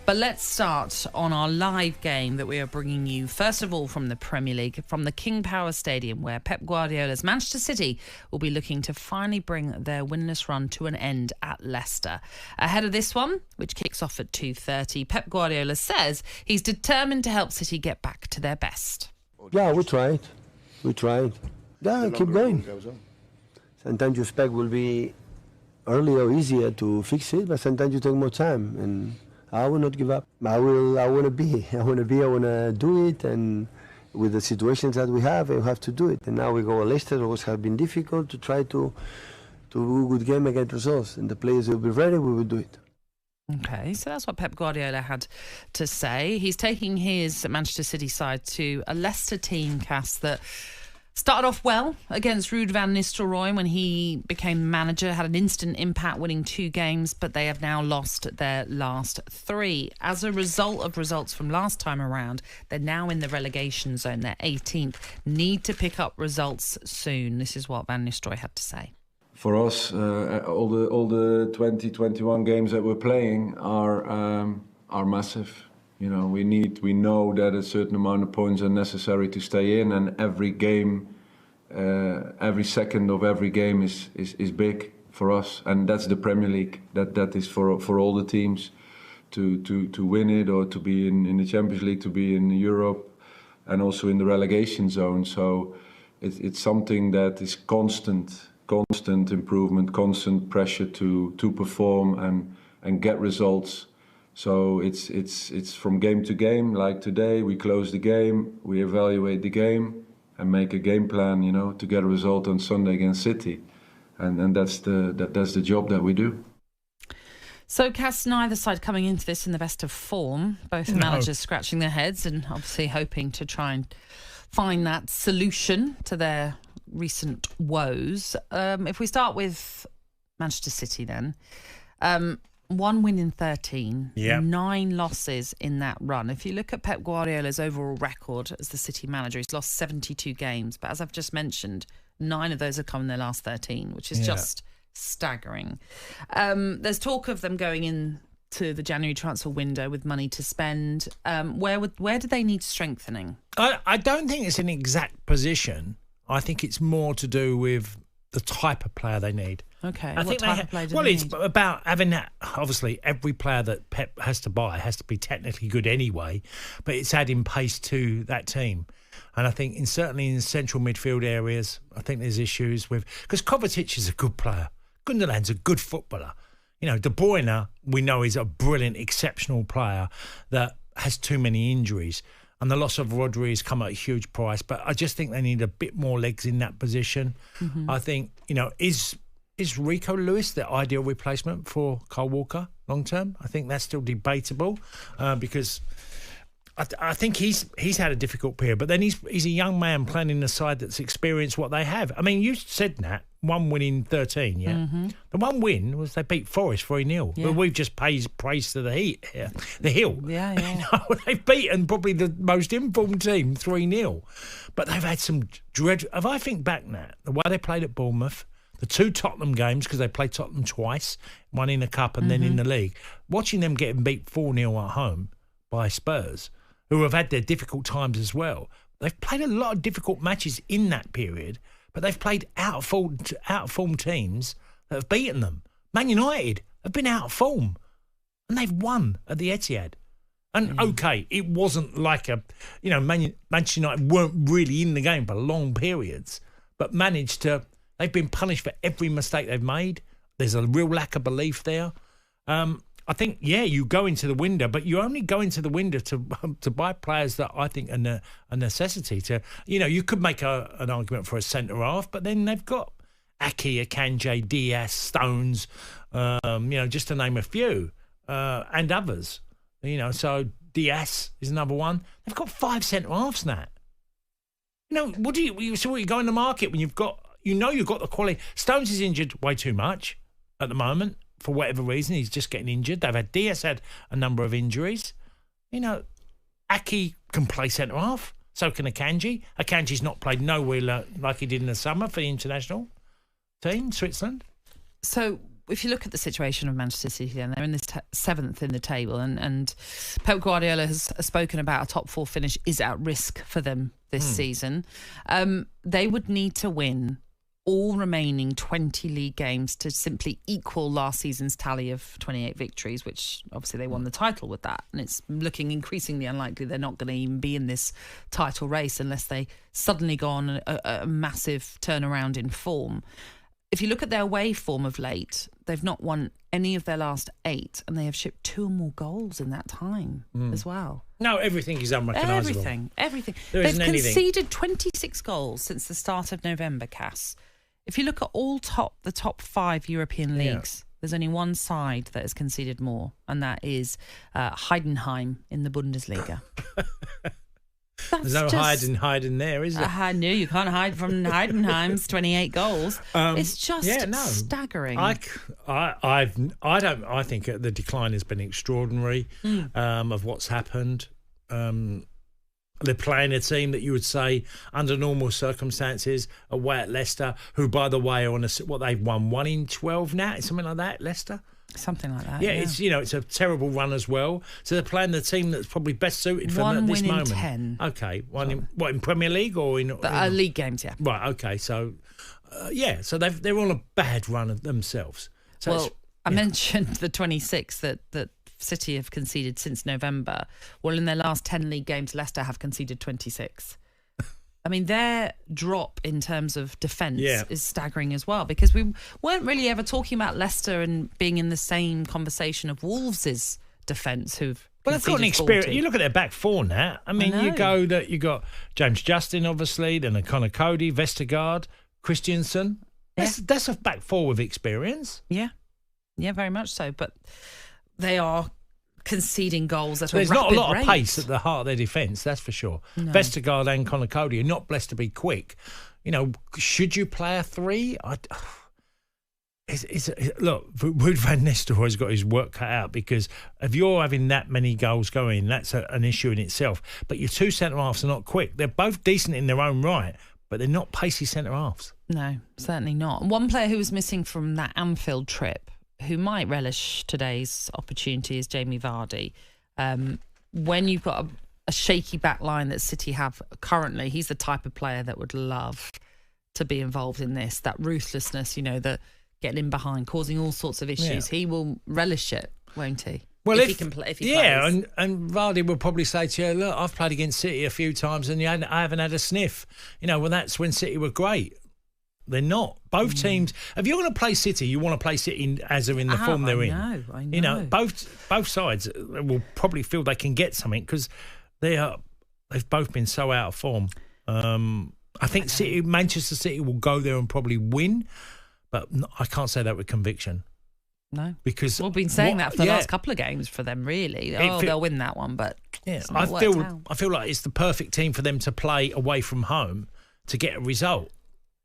But let's start on our live game that we are bringing you, first of all, from the Premier League, from the King Power Stadium, where Pep Guardiola's Manchester City will be looking to finally bring their winless run to an end at Leicester. Ahead of this one, which kicks off at 2:30, Pep Guardiola says he's determined to help City get back to their best. Yeah, we tried. Yeah, keep going. Sometimes you expect will be earlier or easier to fix it, but sometimes you take more time, and I will not give up. I want to do it, and with the situations that we have to do it. And now we go to Leicester, it always have been difficult to try to do a good game against results, and the players will be ready, we will do it. Okay, so that's what Pep Guardiola had to say. He's taking his Manchester City side to a Leicester team, Cass, that started off well against Ruud van Nistelrooy when he became manager, had an instant impact, winning 2 games, but they have now lost their last 3. As a result of results from last time around, they're now in the relegation zone. They're 18th. Need to pick up results soon. This is what Van Nistelrooy had to say. For us, all the 2021 games that we're playing are massive. You know, we know that a certain amount of points are necessary to stay in, and every game, every second of every game is big for us, and that's the Premier League. That is for all the teams to win it, or to be in the Champions League, to be in Europe, and also in the relegation zone. So it's something that is constant improvement, constant pressure to perform and get results. So it's from game to game. Like today, we close the game, we evaluate the game, and make a game plan, you know, to get a result on Sunday against City, and that's the job that we do. So, Cass, neither side coming into this in the best of form. Both managers scratching their heads and obviously hoping to try and find that solution to their recent woes. If we start with Manchester City, then. 1 win in 13, 9 losses in that run. If you look at Pep Guardiola's overall record as the City manager, he's lost 72 games. But as I've just mentioned, 9 of those have come in their last 13, which is just staggering. There's talk of them going into the January transfer window with money to spend. Where do they need strengthening? I don't think it's an exact position. I think it's more to do with the type of player they need. Okay. I think it's about having that. Obviously, every player that Pep has to buy has to be technically good anyway, but it's adding pace to that team. And I think certainly in central midfield areas, I think there's issues with, because Kovacic is a good player. Gundogan's a good footballer. You know, De Bruyne, we know, is a brilliant, exceptional player that has too many injuries. And the loss of Rodri has come at a huge price. But I just think they need a bit more legs in that position. Mm-hmm. I think, you know, is Rico Lewis the ideal replacement for Kyle Walker long term? I think that's still debatable because I think he's had a difficult period. But then he's a young man playing in a side that's experienced what they have. I mean, you said, Nat, 1 win in 13, yeah? Mm-hmm. The one win was they beat Forest 3-0. Yeah. Well, we've just paid praise to the Hill. Yeah. You know, they've beaten probably the most informed team 3-0. But they've had some dreadful... If I think back, Nat, the way they played at Bournemouth, the 2 Tottenham games, because they played Tottenham twice, one in the Cup and then in the league, watching them getting beat 4-0 at home by Spurs, who have had their difficult times as well. They've played a lot of difficult matches in that period, but they've played out of form teams that have beaten them. Man United have been out of form, and they've won at the Etihad. And okay, it wasn't like Manchester United weren't really in the game for long periods, but managed to. They've been punished for every mistake they've made. There's a real lack of belief there. I think, you go into the window, but you only go into the window to buy players that I think are a necessity. You could make an argument for a centre-half, but then they've got Aki, Akanji, Diaz, Stones, just to name a few, and others. So Diaz is another one. They've got 5 centre-halves now. What you go in the market when you've got the quality. Stones is injured way too much at the moment. For whatever reason, he's just getting injured. Diaz had a number of injuries. Aki can play centre-half. So can Akanji. Akanji's not played nowhere like he did in the summer for the international team, Switzerland. So if you look at the situation of Manchester City, then they're in this 7th in the table, and Pep Guardiola has spoken about a top 4 finish is at risk for them this season. They would need to win all remaining 20 league games to simply equal last season's tally of 28 victories, which obviously they won the title with that. And it's looking increasingly unlikely they're not going to even be in this title race unless they suddenly go on a massive turnaround in form. If you look at their away form of late, they've not won any of their last 8, and they have shipped 2 or more goals in that time as well. No, everything is unrecognisable. Everything. They've conceded 26 goals since the start of November, Cass. If you look at the top 5 European leagues, there's only one side that has conceded more, and that is Heidenheim in the Bundesliga. There's no hiding there, is there? I knew you can't hide from Heidenheim's 28 goals. It's just staggering. I think the decline has been extraordinary of what's happened. They're playing a team that you would say, under normal circumstances, away at Leicester, who, by the way, are on they've won 1 in 12 now, something like that, Leicester? Something like that. Yeah, it's it's a terrible run as well. So they're playing the team that's probably best suited for them at this moment. 1 win in 10. Okay, in Premier League or in league games? Yeah. Right. Okay. So so they're on a bad run of themselves. So I mentioned the 26 that City have conceded since November. Well, in their last 10 league games, Leicester have conceded 26. I mean, their drop in terms of defence is staggering as well, because we weren't really ever talking about Leicester and being in the same conversation of Wolves' defence, who've they've got an experience. You look at their back 4 now. I mean, you got James Justin, obviously, then Connor Cody, Vestergaard, Christiansen. That's a back 4 with experience. Yeah, very much so. But they are conceding goals at There's a rapid rate. There's not a lot of rate. pace at the heart of their defence, that's for sure. No. Vestergaard and Connor Cody are not blessed to be quick. Should you play a 3? Look, Ruud van Nistelrooy's got his work cut out, because if you're having that many goals going, that's an issue in itself. But your 2 centre-halves are not quick. They're both decent in their own right, but they're not pacey centre-halves. No, certainly not. One player who was missing from that Anfield trip, who might relish today's opportunity, is Jamie Vardy. When you've got a shaky back line that City have currently, he's the type of player that would love to be involved in this. That ruthlessness, the getting in behind, causing all sorts of issues. He will relish it, won't he? Well, if he can play, if he plays. and Vardy will probably say to you, look, I've played against City a few times and I haven't had a sniff. That's when City were great. They're not. Both teams. If you're going to play City, you want to play City as they're in the form they're in. I know. Both sides will probably feel they can get something, because they've both been so out of form. I think Manchester City will go there and probably win, but I can't say that with conviction. No, because we've been saying that for the last couple of games for them. Really, they'll win that one, but I feel like it's the perfect team for them to play away from home to get a result.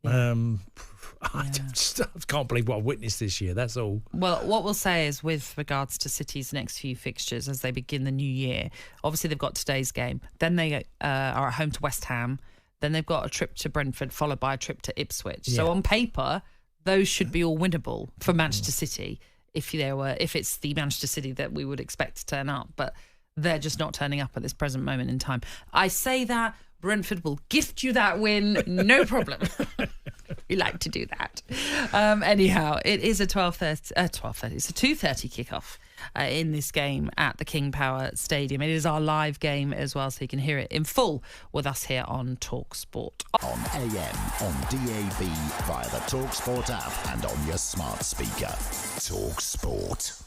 I just can't believe what I've witnessed this year. That's all. Well, what we'll say is, with regards to City's next few fixtures as they begin the new year, obviously they've got today's game. Then they are at home to West Ham. Then they've got a trip to Brentford, followed by a trip to Ipswich. Yeah. So on paper, those should be all winnable for Manchester City if it's the Manchester City that we would expect to turn up. But they're just not turning up at this present moment in time. I say that Brentford will gift you that win, no problem. We like to do that. Anyhow, it is a 12:30. It's a 2:30 kickoff in this game at the King Power Stadium. It is our live game as well, so you can hear it in full with us here on talkSPORT. On AM, on DAB, via the talkSPORT app, and on your smart speaker. talkSPORT.